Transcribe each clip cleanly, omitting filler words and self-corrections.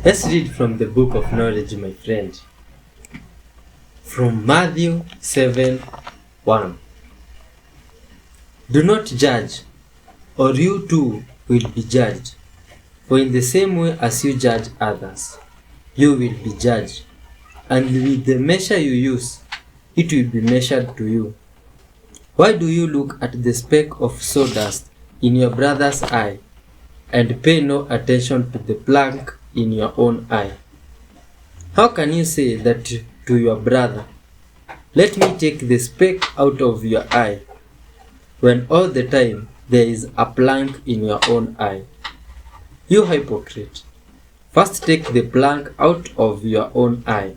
Let's read from the book of knowledge, my friend. From Matthew 7:1. Do not judge, or you too will be judged. For in the same way as you judge others, you will be judged. And with the measure you use, it will be measured to you. Why do you look at the speck of sawdust in your brother's eye, and pay no attention to the plank in your own eye? How can you say that to your brother, let me take the speck out of your eye, when all the time there is a plank in your own eye? You hypocrite! First take the plank out of your own eye,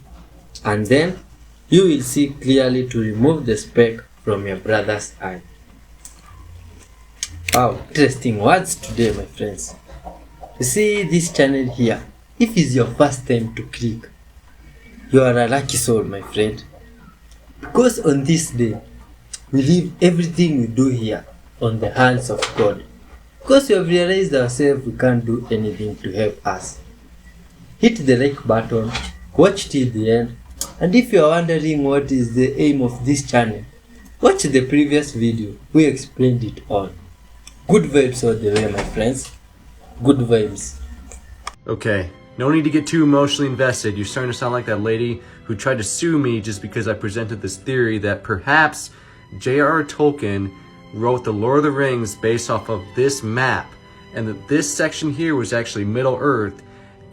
and then you will see clearly to remove the speck from your brother's eye. Wow, interesting words today, my friends. You see this channel here, if it's your first time to click, you are a lucky soul, my friend. Because on this day, we leave everything we do here on the hands of God. Because we have realized ourselves we can't do anything to help us. Hit the like button, watch till the end, and if you are wondering what is the aim of this channel, watch the previous video, we explained it all. Good vibes all the way, my friends. Good vibes. Okay, no need to get too emotionally invested. You're starting to sound like that lady who tried to sue me just because I presented this theory that perhaps J.R.R. Tolkien wrote The Lord of the Rings based off of this map, and that this section here was actually Middle Earth,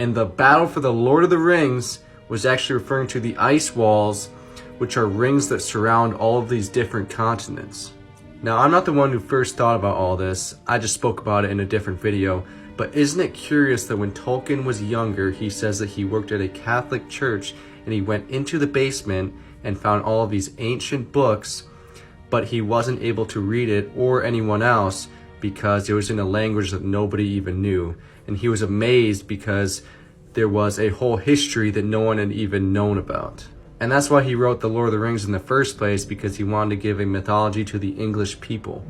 and the battle for the Lord of the Rings was actually referring to the ice walls, which are rings that surround all of these different continents. Now, I'm not the one who first thought about all this, I just spoke about it in a different video, but isn't it curious that when Tolkien was younger, he says that he worked at a Catholic church and he went into the basement and found all of these ancient books, but he wasn't able to read it or anyone else because it was in a language that nobody even knew. And he was amazed because there was a whole history that no one had even known about. And that's why he wrote The Lord of the Rings in the first place, because he wanted to give a mythology to the English people.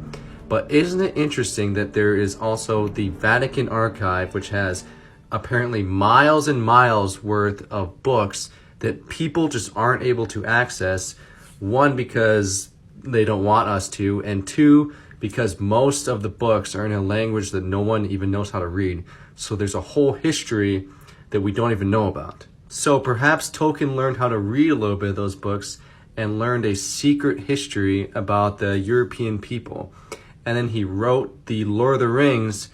But isn't it interesting that there is also the Vatican Archive, which has apparently miles and miles worth of books that people just aren't able to access. One, because they don't want us to, and two, because most of the books are in a language that no one even knows how to read. So there's a whole history that we don't even know about. So perhaps Tolkien learned how to read a little bit of those books and learned a secret history about the European people. And then he wrote The Lord of the Rings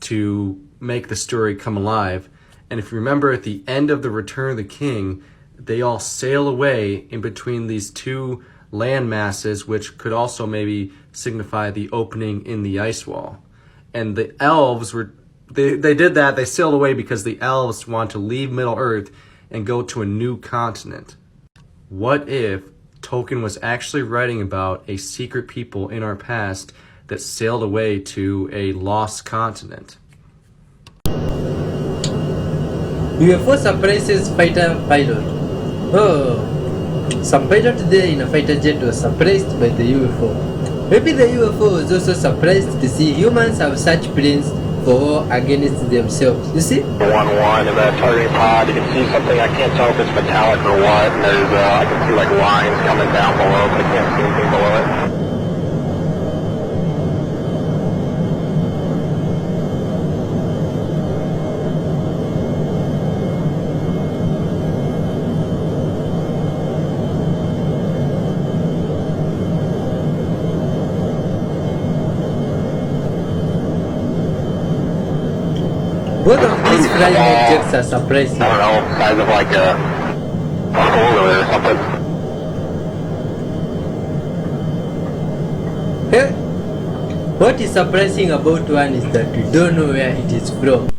to make the story come alive. And if you remember at the end of the Return of the King, they all sail away in between these two land masses, which could also maybe signify the opening in the ice wall. And the elves were, they did that, they sailed away because the elves want to leave Middle Earth and go to a new continent. What if Tolkien was actually writing about a secret people in our past that sailed away to a lost continent? UFO surprises fighter pilot. Oh, some pilot there in a fighter jet was surprised by the UFO. Maybe the UFO was also surprised to see humans have such planes for war against themselves. You see? 1-1 of that targeting pod. You can see something. I can't tell if it's metallic or what. And there's, I can see like lines coming down below, but I can't see anything below it. Both of these flying objects are surprising. I don't know, size of like a four-wheeler or something. Hey, what is surprising about one is that we don't know where it is from.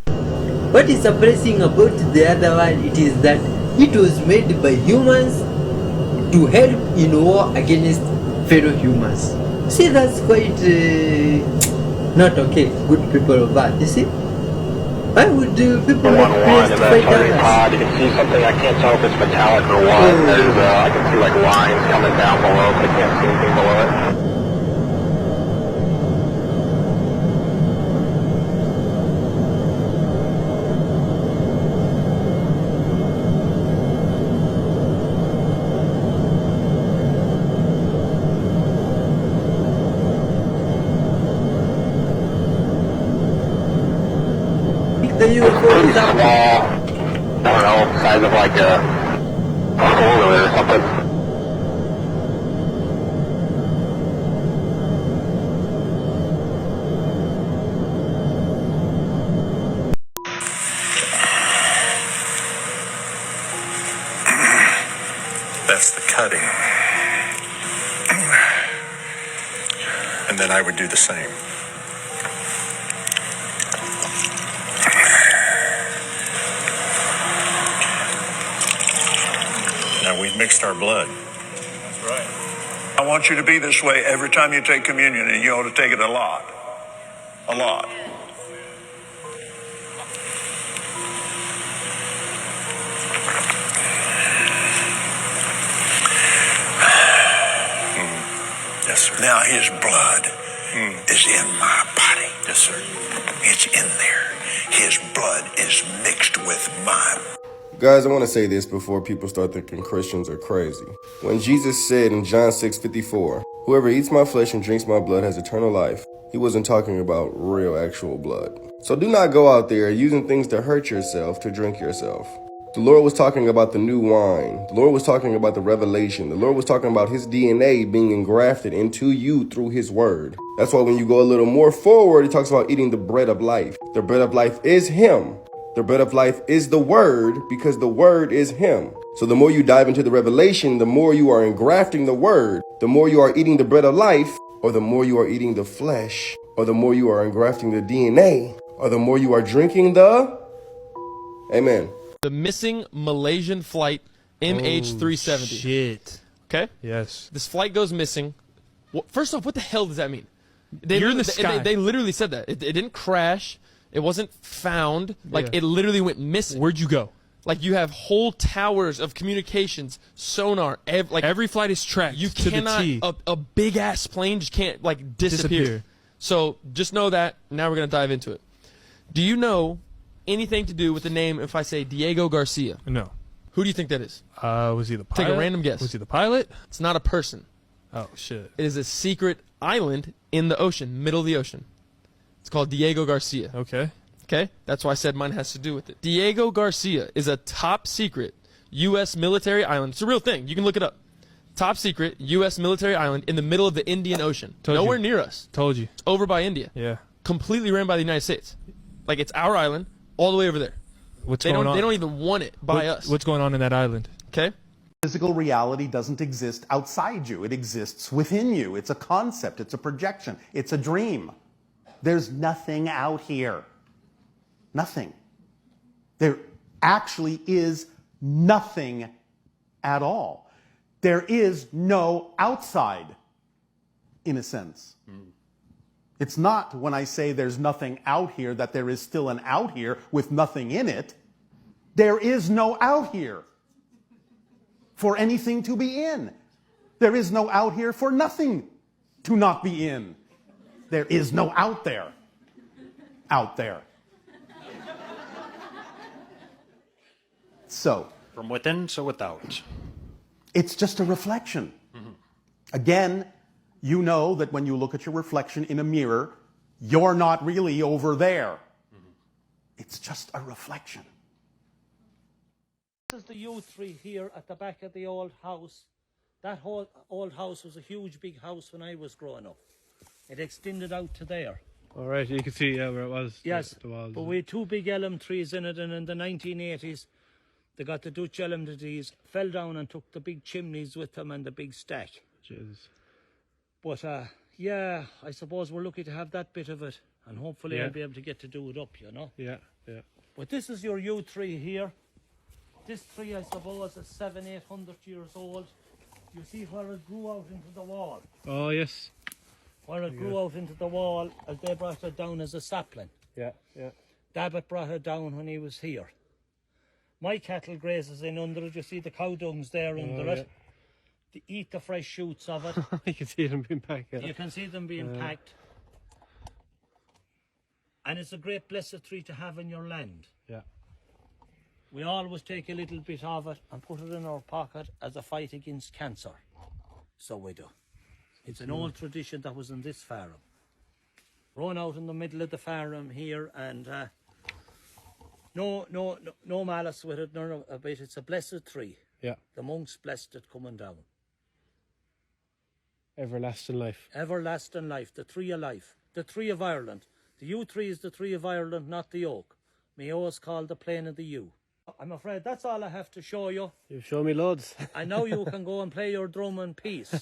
What is surprising about the other one, it is that it was made by humans to help in war against fellow humans. See, that's quite not okay. Good people of Earth, you see? Why would people not place to fight others? Pod. You can see something. I can't tell if it's metallic or what. And there's, I can see like lines coming down below, but I can't see anything below it. the UFO Pretty is up. small. I don't know, size of like a four-wheeler or something. That's the cutting. And then I would do the same. Now we've mixed our blood. That's right. I want you to be this way every time you take communion, and you ought to take it a lot. A lot. Yes, sir. Now his blood is in my body. Yes, sir. It's in there. His blood is mixed with mine. Guys, I want to say this before people start thinking Christians are crazy. When Jesus said in John 6:54, "Whoever eats my flesh and drinks my blood has eternal life," he wasn't talking about real, actual blood. So do not go out there using things to hurt yourself to drink yourself. The Lord was talking about the new wine. The Lord was talking about the revelation. The Lord was talking about his DNA being engrafted into you through his word. That's why when you go a little more forward, he talks about eating the bread of life. The bread of life is him. The bread of life is the word, because the word is him. So the more you dive into the revelation, the more you are engrafting the word, the more you are eating the bread of life, or the more you are eating the flesh, or the more you are engrafting the DNA, or the more you are drinking the... Amen. The missing Malaysian flight MH370. Shit. Okay? Yes. This flight goes missing. First off, what the hell does that mean? You're in the sky. They literally said that. It didn't crash. It wasn't found. Like, Yeah. it literally went missing. Where'd you go? Like, you have whole towers of communications, sonar, Every flight is tracked you to cannot, the T. a big-ass plane just can't, like, disappear. So, just know that. Now we're going to dive into it. Do you know anything to do with the name, if I say Diego Garcia? No. Who do you think that is? Was he the pilot? Take a random guess. Was he the pilot? It's not a person. Oh, shit. It is a secret island in the ocean, middle of the ocean. It's called Diego Garcia. Okay. Okay? That's why I said mine has to do with it. Diego Garcia is a top secret U.S. military island. It's a real thing. You can look it up. Top secret U.S. military island in the middle of the Indian Ocean. Told Nowhere you. near us. Told you. It's over by India. Yeah. Completely ran by the United States. Like, it's our island all the way over there. What's They going on? don't even want it by us. What's going on in that island? Okay? Physical reality doesn't exist outside you. It exists within you. It's a concept. It's a projection. It's a dream. There's nothing out here. Nothing. There actually is nothing at all. There is no outside, in a sense. It's not when I say there's nothing out here that there is still an out here with nothing in it. There is no out here for anything to be in. There is no out here for nothing to not be in. There is no out there. Out there. So, From within, so without. it's just a reflection. Again, you know that when you look at your reflection in a mirror, you're not really over there. It's just a reflection. This is the U3 here at the back of the old house. That whole old house was a huge big house when I was growing up. It extended out to there. All right, you can see where it was. Yes, the walls. but we had two big elm trees in it, and in the 1980s, they got the Dutch elm trees, fell down and took the big chimneys with them and the big stack. Jesus. But yeah, I suppose we're lucky to have that bit of it, and hopefully I'll be able to get to do it up, you know. Yeah, yeah. But this is your U3 here. This tree, I suppose, is 700-800 years old. You see where it grew out into the wall. Oh, yes. Where it grew out into the wall, as they brought it down as a sapling. Yeah, yeah. Dabbit brought it down when he was here. My cattle grazes in under it. You see the cow dungs there under it. They eat the fresh shoots of it. You can see them being packed. You can see them being packed. And it's a great blessed tree to have in your land. Yeah. We always take a little bit of it and put it in our pocket as a fight against cancer. So we do. It's an old tradition that was in this farm. Run out in the middle of the farm here, and No malice with it, none of it. It's a blessed tree. Yeah. The monks blessed it coming down. Everlasting life. Everlasting life, the tree of life, the tree of Ireland. The yew tree is the tree of Ireland, not the oak. Mayo is called the plain of the yew. I'm afraid that's all I have to show you. You've shown me loads. I know you can go and play your drum in peace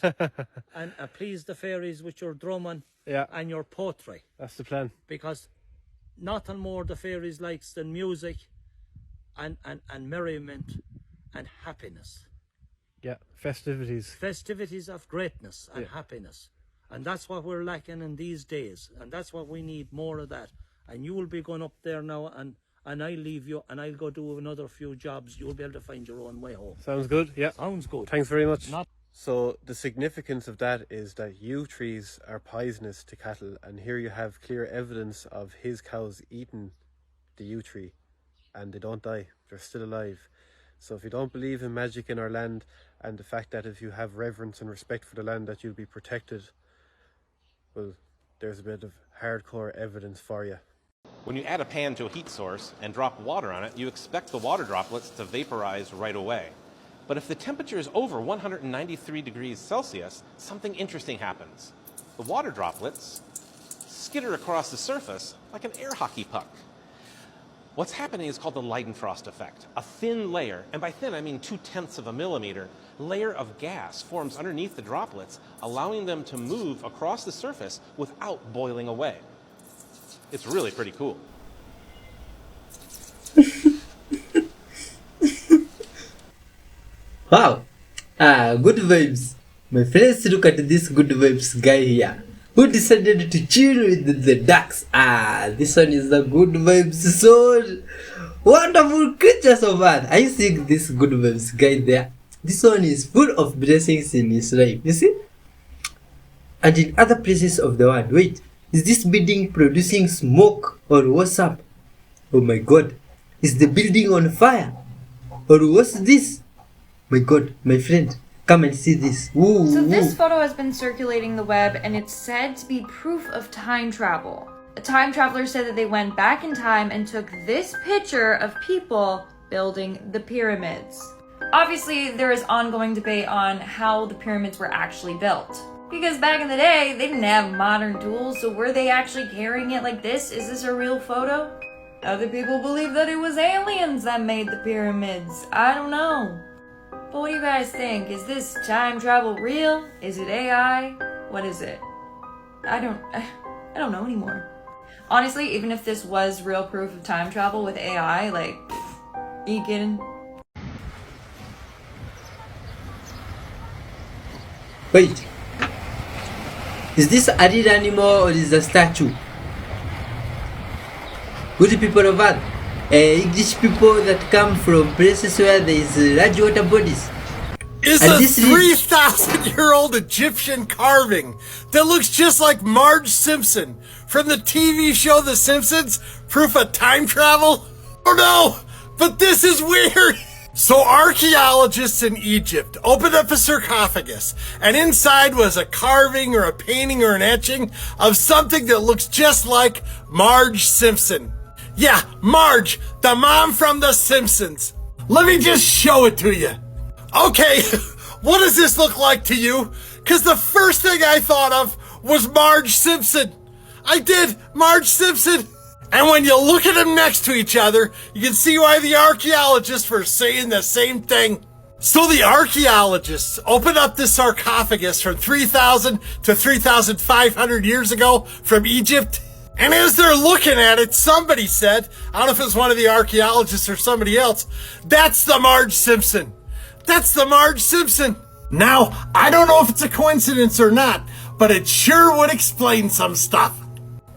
and please the fairies with your drumming and your poetry. That's the plan. Because nothing more the fairies likes than music and merriment and happiness. Yeah, festivities. Festivities of greatness and happiness. And that's what we're lacking in these days. And that's what we need, more of that. And you will be going up there now and I'll leave you and I'll go do another few jobs. You'll be able to find your own way home. Sounds good, yeah. Sounds good. Thanks very much. So the significance of that is that yew trees are poisonous to cattle, and here you have clear evidence of his cows eating the yew tree and they don't die, they're still alive. So if you don't believe in magic in our land and the fact that if you have reverence and respect for the land that you'll be protected, well, there's a bit of hardcore evidence for you. When you add a pan to a heat source and drop water on it, you expect the water droplets to vaporize right away. But if the temperature is over 193 degrees Celsius, something interesting happens. The water droplets skitter across the surface like an air hockey puck. What's happening is called the Leidenfrost effect. A thin layer, and by thin I mean 0.2 of a millimeter, layer of gas forms underneath the droplets, allowing them to move across the surface without boiling away. It's really pretty cool. Wow. Good vibes. My friends, look at this good vibes guy here, who decided to chill with the ducks. This one is the good vibes soul. Wonderful creatures of earth. Are you seeing this good vibes guy there? This one is full of blessings in his life, you see? And in other places of the world. Wait, is this building producing smoke or what's up? Oh my god, is the building on fire? Or what's this? My god, my friend, come and see this. Ooh, so this photo has been circulating the web and it's said to be proof of time travel. A time traveler said that they went back in time and took this picture of people building the pyramids. Obviously, there is ongoing debate on how the pyramids were actually built. Because back in the day, they didn't have modern tools, so were they actually carrying it like this? Is this a real photo? Other people believe that it was aliens that made the pyramids. I don't know. But what do you guys think? Is this time travel real? Is it AI? What is it? I don't know anymore. Honestly, even if this was real proof of time travel with AI, like, are you kidding? Wait, is this a real animal or is it a statue? Good people of Earth, English people that come from places where there is large water bodies. Is a 3,000-year-old Egyptian carving that looks just like Marge Simpson from the TV show The Simpsons proof of time travel? Oh no, but this is weird. So archaeologists in Egypt opened up a sarcophagus, and inside was a carving or a painting or an etching of something that looks just like Marge Simpson. Yeah, Marge, the mom from The Simpsons. Let me just show it to you. Okay, what does this look like to you? Because the first thing I thought of was Marge Simpson. I did, Marge Simpson. And when you look at them next to each other, you can see why the archaeologists were saying the same thing. So the archaeologists opened up this sarcophagus from 3,000 to 3,500 years ago from Egypt. And as they're looking at it, somebody said, I don't know if it was one of the archaeologists or somebody else, that's the Marge Simpson. That's the Marge Simpson. Now, I don't know if it's a coincidence or not, but it sure would explain some stuff.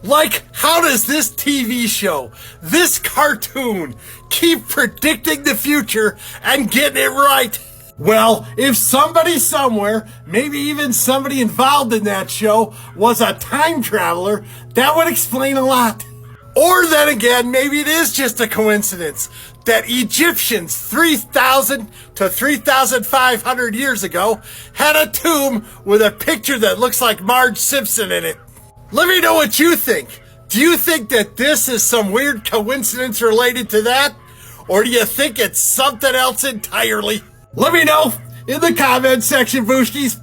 Like, how does this TV show, this cartoon, keep predicting the future and getting it right? Well, if somebody somewhere, maybe even somebody involved in that show, was a time traveler, that would explain a lot. Or then again, maybe it is just a coincidence that Egyptians 3,000 to 3,500 years ago had a tomb with a picture that looks like Marge Simpson in it. Let me know what you think. Do you think that this is some weird coincidence related to that? Or do you think it's something else entirely? Let me know in the comments section, Booskies.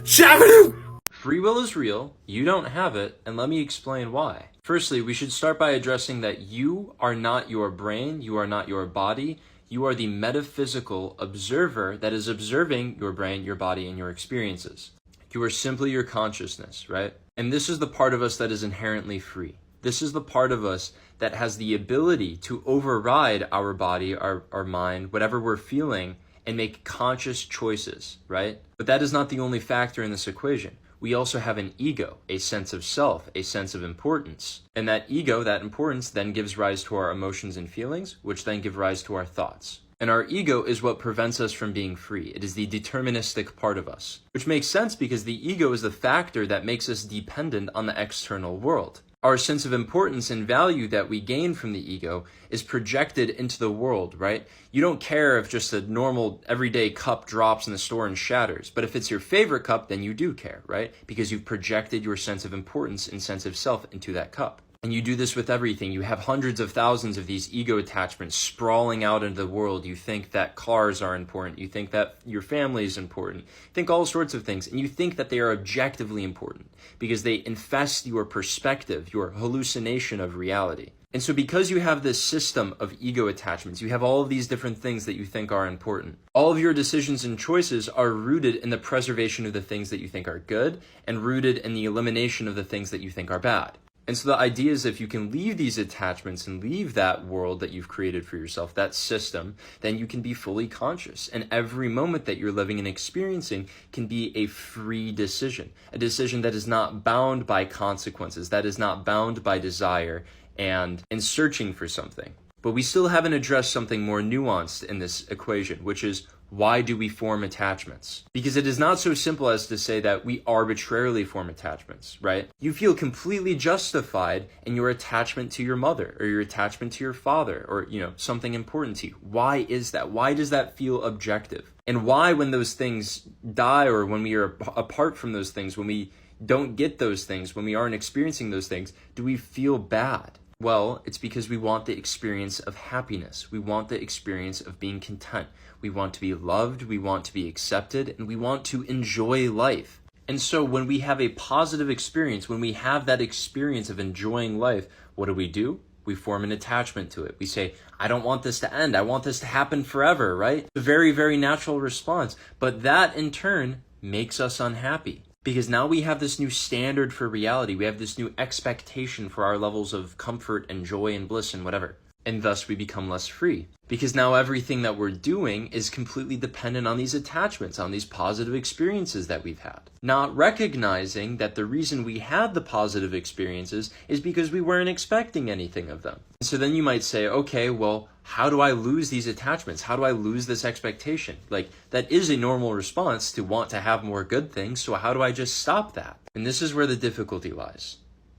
Shabadoo! Free will is real, you don't have it, and let me explain why. Firstly, we should start by addressing that you are not your brain, you are not your body, you are the metaphysical observer that is observing your brain, your body, and your experiences. You are simply your consciousness, right? And this is the part of us that is inherently free. This is the part of us that has the ability to override our body, our mind, whatever we're feeling, and make conscious choices, right? But that is not the only factor in this equation. We also have an ego, a sense of self, a sense of importance. And that ego, that importance, then gives rise to our emotions and feelings, which then give rise to our thoughts. And our ego is what prevents us from being free. It is the deterministic part of us, which makes sense because the ego is the factor that makes us dependent on the external world. Our sense of importance and value that we gain from the ego is projected into the world, right? You don't care if just a normal everyday cup drops in the store and shatters, but if it's your favorite cup, then you do care, right? Because you've projected your sense of importance and sense of self into that cup. And you do this with everything. You have hundreds of thousands of these ego attachments sprawling out into the world. You think that cars are important. You think that your family is important. You think all sorts of things. And you think that they are objectively important because they infest your perspective, your hallucination of reality. And so because you have this system of ego attachments, you have all of these different things that you think are important. All of your decisions and choices are rooted in the preservation of the things that you think are good and rooted in the elimination of the things that you think are bad. And so the idea is if you can leave these attachments and leave that world that you've created for yourself, that system, then you can be fully conscious. And every moment that you're living and experiencing can be a free decision, a decision that is not bound by consequences, that is not bound by desire and in searching for something. But we still haven't addressed something more nuanced in this equation, which is why do we form attachments? Because it is not so simple as to say that we arbitrarily form attachments, right? You feel completely justified in your attachment to your mother or your attachment to your father or, something important to you. Why is that? Why does that feel objective? And why, when those things die or when we are apart from those things, when we don't get those things, when we aren't experiencing those things, do we feel bad? Well, it's because we want the experience of happiness. We want the experience of being content. We want to be loved, we want to be accepted, and we want to enjoy life. And so when we have a positive experience, when we have that experience of enjoying life, what do? We form an attachment to it. We say, I don't want this to end. I want this to happen forever, right? A very, very natural response. But that in turn makes us unhappy. Because now we have this new standard for reality. We have this new expectation for our levels of comfort and joy and bliss and whatever. And thus we become less free. Because now everything that we're doing is completely dependent on these attachments, on these positive experiences that we've had. Not recognizing that the reason we had the positive experiences is because we weren't expecting anything of them. So then you might say, okay, well, how do I lose these attachments? How do I lose this expectation? Like, that is a normal response to want to have more good things, so how do I just stop that? And this is where the difficulty lies.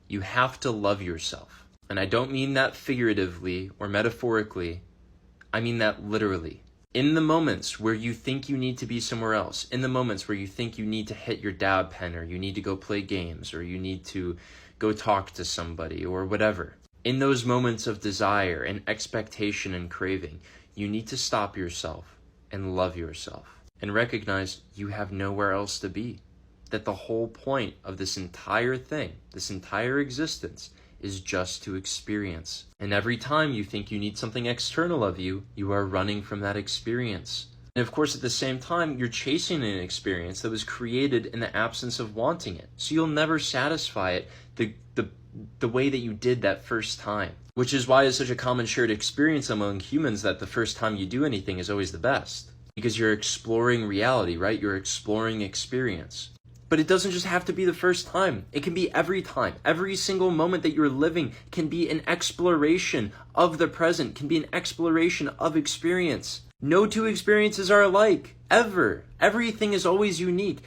You have to love yourself. And I don't mean that figuratively or metaphorically. I mean that literally. In the moments where you think you need to be somewhere else, in the moments where you think you need to hit your dab pen or you need to go play games or you need to go talk to somebody or whatever, in those moments of desire and expectation and craving, you need to stop yourself and love yourself and recognize you have nowhere else to be. That the whole point of this entire thing, this entire existence, is just to experience. And every time you think you need something external of you, you are running from that experience. And of course, at the same time, you're chasing an experience that was created in the absence of wanting it. So you'll never satisfy it the way that you did that first time. Which is why it's such a common shared experience among humans that the first time you do anything is always the best. Because you're exploring reality, right? You're exploring experience. But it doesn't just have to be the first time. It can be every time. Every single moment that you're living can be an exploration of the present, can be an exploration of experience. No two experiences are alike, ever. Everything is always unique.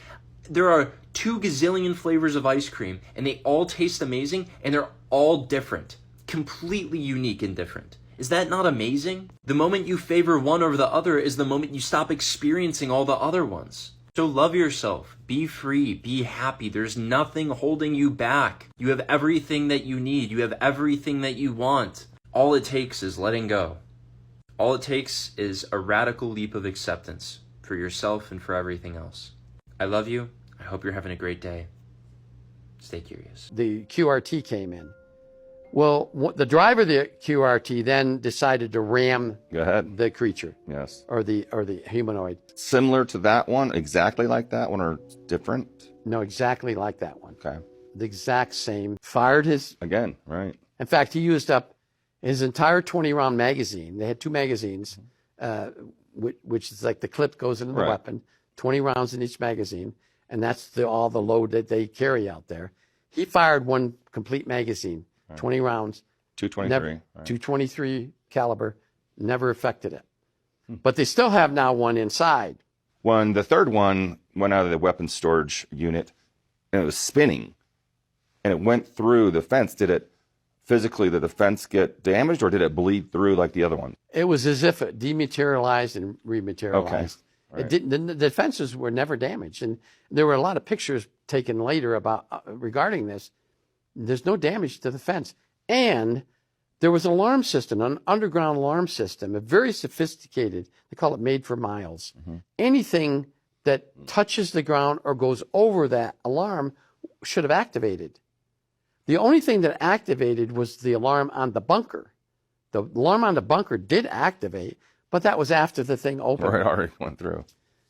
There are 2 gazillion flavors of ice cream, and they all taste amazing, and they're all different. Completely unique and different. Is that not amazing? The moment you favor one over the other is the moment you stop experiencing all the other ones. So love yourself, be free, be happy. There's nothing holding you back. You have everything that you need. You have everything that you want. All it takes is letting go. All it takes is a radical leap of acceptance for yourself and for everything else. I love you. I hope you're having a great day. Stay curious. The QRT came in. Well, the driver of the QRT then decided to ram the creature. Yes. Or the humanoid. Similar to that one, exactly like that one, or different? No, exactly like that one. Okay. The exact same. Fired his... Again, right. In fact, he used up his entire 20-round magazine. They had 2 magazines, which is like the clip goes into the weapon, 20 rounds in each magazine, and that's all the load that they carry out there. He fired one complete magazine. 20 rounds. 223. 223 caliber. Never affected it. But they still have now one inside. When the third one went out of the weapons storage unit, and it was spinning, and it went through the fence, did it physically, did the fence get damaged, or did it bleed through like the other one? It was as if it dematerialized and rematerialized. Okay. Right. It didn't, the fences were never damaged. And there were a lot of pictures taken later about regarding this. There's no damage to the fence. And there was an alarm system, an underground alarm system, a very sophisticated, they call it made for miles. Anything that touches the ground or goes over that alarm should have activated. The only thing that activated was the alarm on the bunker. The alarm on the bunker did activate, but that was after the thing opened. Right, already went through.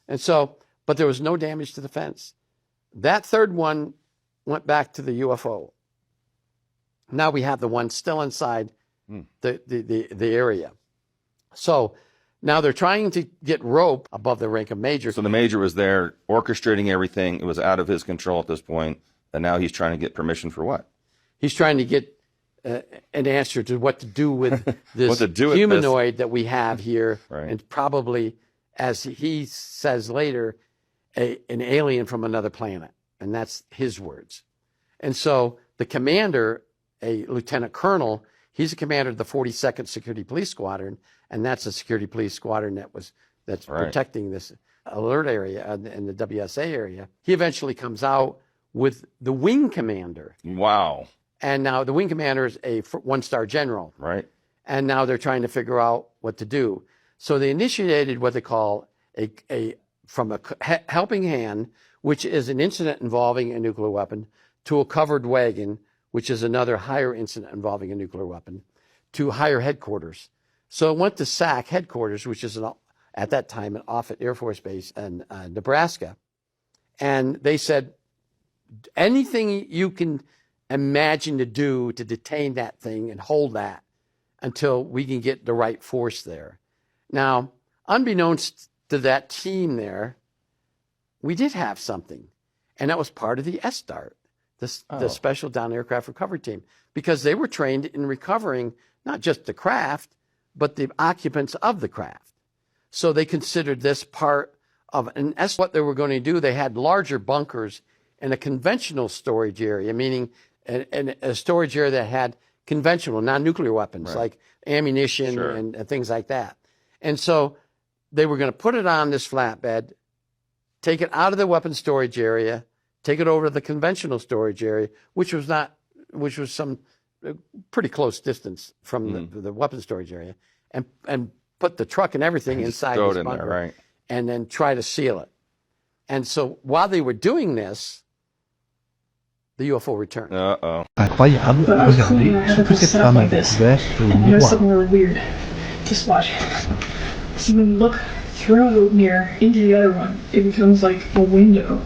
And so, but there was no damage to the fence. That third one went back to the UFO. Now we have the one still inside the area. So now they're trying to get rope above the rank of major. So the major was there orchestrating everything. It was out of his control at this point, and now he's trying to get permission for what? He's trying to get an answer to what to do with this humanoid that we have here, and probably, as he says later, an alien from another planet, and that's his words. And so the commander, a lieutenant colonel, he's a commander of the 42nd Security Police Squadron, and that's a security police squadron that's protecting this alert area in the WSA area. He eventually comes out with the wing commander. Wow. And now the wing commander is a 1-star general. Right. And now they're trying to figure out what to do. So they initiated what they call from a helping hand, which is an incident involving a nuclear weapon, to a covered wagon, which is another higher incident involving a nuclear weapon, to higher headquarters. So it went to SAC headquarters, which is at that time an Offutt Air Force Base in Nebraska. And they said, anything you can imagine to do to detain that thing and hold that until we can get the right force there. Now, unbeknownst to that team there, we did have something, and that was part of the SDART, the Special Down Aircraft Recovery Team, because they were trained in recovering not just the craft, but the occupants of the craft. So they considered this part of, and that's what they were going to do. They had larger bunkers in a conventional storage area, meaning a storage area that had conventional, non-nuclear weapons, like ammunition and things like that. And so they were going to put it on this flatbed, take it out of the weapons storage area, take it over to the conventional storage area, which was some pretty close distance from the weapons storage area, and put the truck and everything inside this bunker, and then try to seal it. And so while they were doing this, the UFO returned. Incroyable. Regardez, sous cette femme avec couvert sur le miroir. There's something really weird. Just watch. So when you look through the mirror into the other one, it becomes like a window.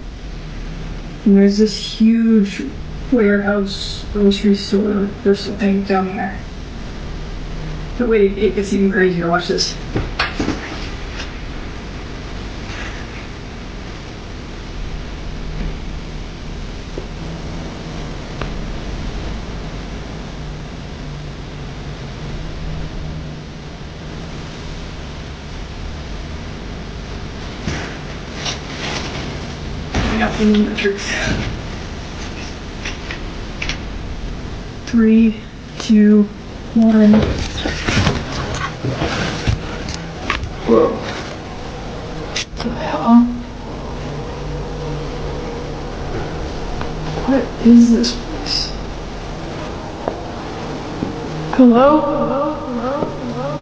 And there's this huge warehouse, grocery store, there's something down there. But wait, it gets even crazier. Watch this. The truth. 3, 2, 1. Whoa. What the hell? is this place? Hello? Hello? Hello? Hello?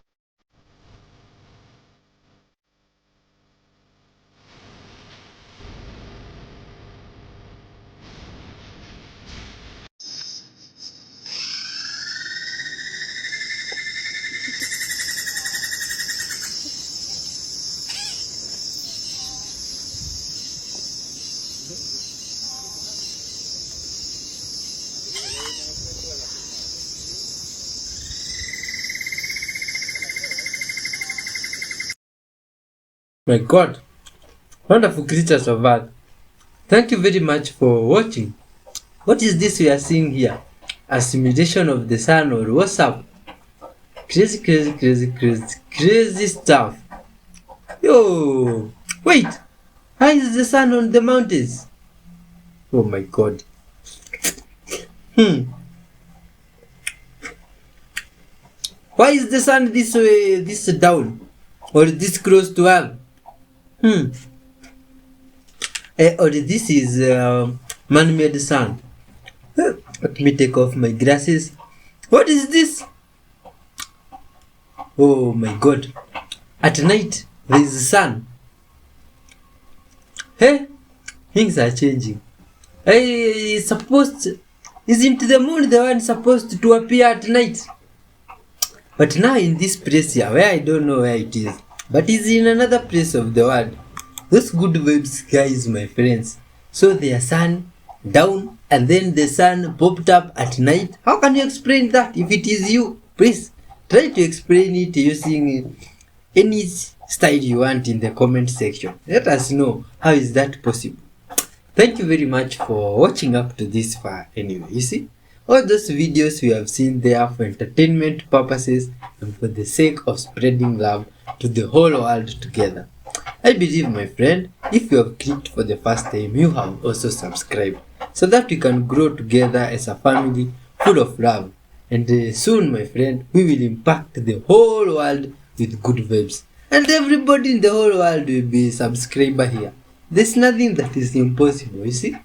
My God, wonderful creatures of earth. Thank you very much for watching. What is this we are seeing here? A simulation of the sun or what's up? Crazy stuff. Yo, wait, how is the sun on the mountains? Oh my God. Why is the sun this way, this down, or this close to earth? Or this is man-made sun. Let me take off my glasses. What is this? Oh my God. At night, there is sun. Hey, things are changing. Isn't the moon the one supposed to appear at night? But now in this place here, where I don't know where it is, but it's in another place of the world. Those good vibes guys, my friends. So their sun down and then the sun popped up at night. How can you explain that if it is you? Please try to explain it using any style you want in the comment section. Let us know how is that possible. Thank you very much for watching up to this far anyway. You see, all those videos we have seen there for entertainment purposes and for the sake of spreading love to the whole world together. I believe, my friend, if you have clicked for the first time, you have also subscribed so that we can grow together as a family full of love. And soon, my friend, we will impact the whole world with good vibes. And everybody in the whole world will be a subscriber here. There's nothing that is impossible, you see.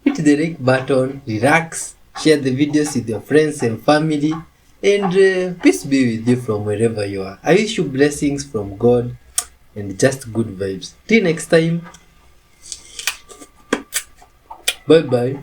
Hit the like button, relax, share the videos with your friends and family, and peace be with you from wherever you are. I wish you blessings from God and just good vibes. Till next time. Bye bye.